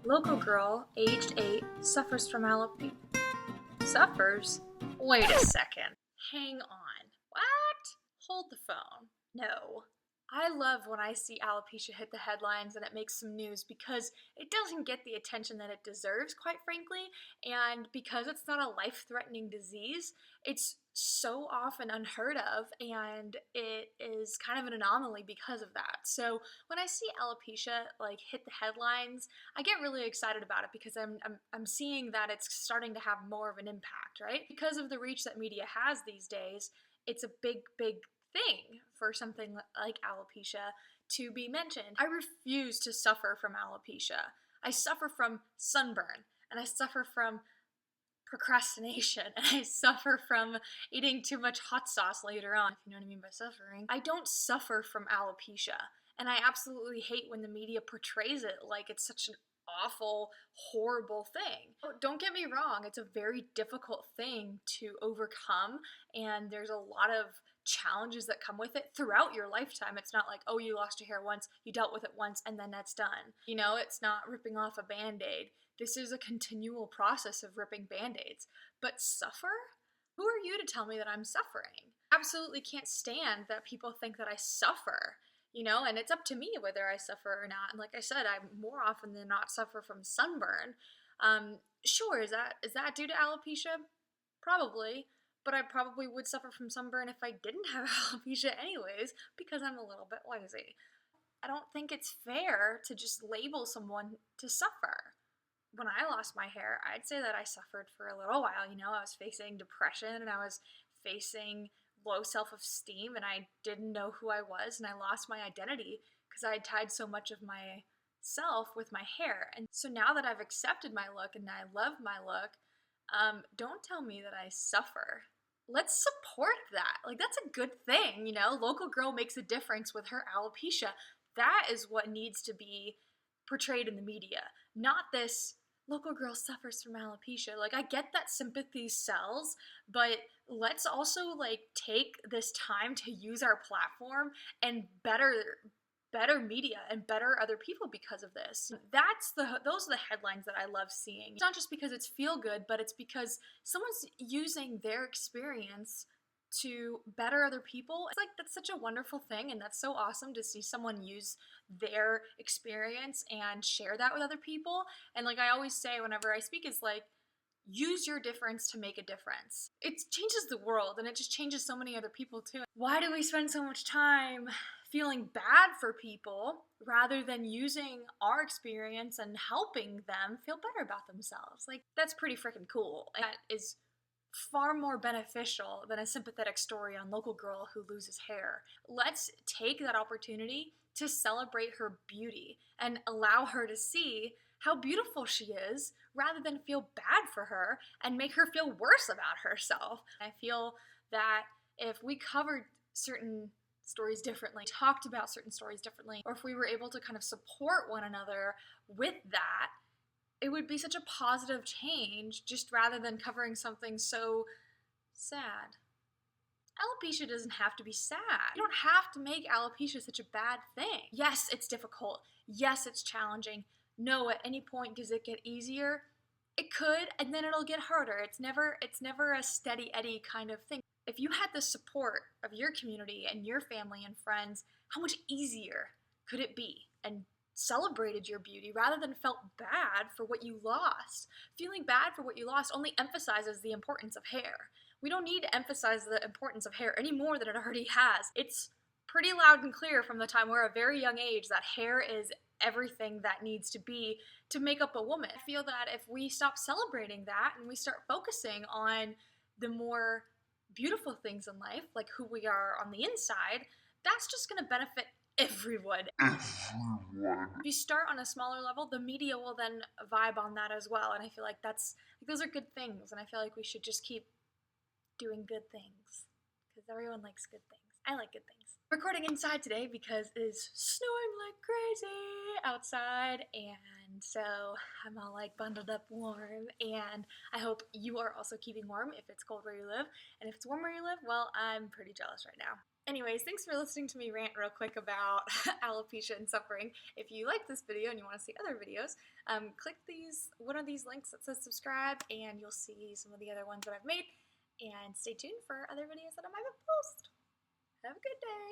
Local girl, aged 8, suffers from alopecia. Suffers? Wait a second. Hang on. What? Hold the phone. No. I love when I see alopecia hit the headlines and it makes some news because it doesn't get the attention that it deserves, quite frankly, and because it's not a life-threatening disease, it's so often unheard of, and it is kind of an anomaly because of that. So when I see alopecia like hit the headlines, I get really excited about it because I'm seeing that it's starting to have more of an impact, right? Because of the reach that media has these days, it's a big thing for something like alopecia to be mentioned. I refuse to suffer from alopecia. I suffer from sunburn, and I suffer from procrastination, and I suffer from eating too much hot sauce later on, if you know what I mean by suffering. I don't suffer from alopecia, and I absolutely hate when the media portrays it like it's such an awful, horrible thing. Don't get me wrong, it's a very difficult thing to overcome, and there's a lot of challenges that come with it throughout your lifetime. It's not like, oh, you lost your hair once, you dealt with it once, and then that's done. You know, it's not ripping off a band-aid. This is a continual process of ripping band-aids. But suffer? Who are you to tell me that I'm suffering? Absolutely can't stand that people think that I suffer. You know, and it's up to me whether I suffer or not. And like I said, I more often than not suffer from sunburn. Sure, is that due to alopecia? Probably, but I probably would suffer from sunburn if I didn't have alopecia anyways, because I'm a little bit lazy. I don't think it's fair to just label someone to suffer. When I lost my hair, I'd say that I suffered for a little while. You know, I was facing depression and I was facing low self-esteem, and I didn't know who I was, and I lost my identity because I had tied so much of myself with my hair. And so now that I've accepted my look and I love my look, don't tell me that I suffer. Let's support that. Like, that's a good thing, you know? Local girl makes a difference with her alopecia. That is what needs to be portrayed in the media, not this local girl suffers from alopecia. Like, I get that sympathy sells, but let's also like take this time to use our platform and better media and better other people because of this. Those are the headlines that I love seeing. It's not just because it's feel good, but it's because someone's using their experience to better other people. It's like, that's such a wonderful thing, and that's so awesome to see someone use their experience and share that with other people. And like I always say whenever I speak, is like, use your difference to make a difference. It changes the world, and it just changes so many other people too. Why do we spend so much time feeling bad for people rather than using our experience and helping them feel better about themselves? Like, that's pretty freaking cool. And that is far more beneficial than a sympathetic story on local girl who loses hair. Let's take that opportunity to celebrate her beauty and allow her to see how beautiful she is rather than feel bad for her and make her feel worse about herself. I feel that if we covered certain stories differently, talked about certain stories differently, or if we were able to kind of support one another with that, it would be such a positive change, just rather than covering something so sad. Alopecia doesn't have to be sad. You don't have to make alopecia such a bad thing. Yes, it's difficult. Yes, it's challenging. No, at any point does it get easier? It could, and then it'll get harder. It's never a steady Eddie kind of thing. If you had the support of your community and your family and friends, how much easier could it be? And celebrated your beauty rather than felt bad for what you lost. Feeling bad for what you lost only emphasizes the importance of hair. We don't need to emphasize the importance of hair any more than it already has. It's pretty loud and clear from the time we're a very young age that hair is everything that needs to be to make up a woman. I feel that if we stop celebrating that and we start focusing on the more beautiful things in life, like who we are on the inside, that's just going to benefit everyone. If you start on a smaller level, the media will then vibe on that as well, and I feel like those are good things, and I feel like we should just keep doing good things because everyone likes good things. I like good things. Recording inside today because it is snowing like crazy outside, and so I'm all like bundled up warm, and I hope you are also keeping warm if it's cold where you live, and if it's warm where you live, well, I'm pretty jealous right now. Anyways, thanks for listening to me rant real quick about alopecia and suffering. If you like this video and you want to see other videos, click one of these links that says subscribe, and you'll see some of the other ones that I've made. And stay tuned for other videos that I might post. Have a good day.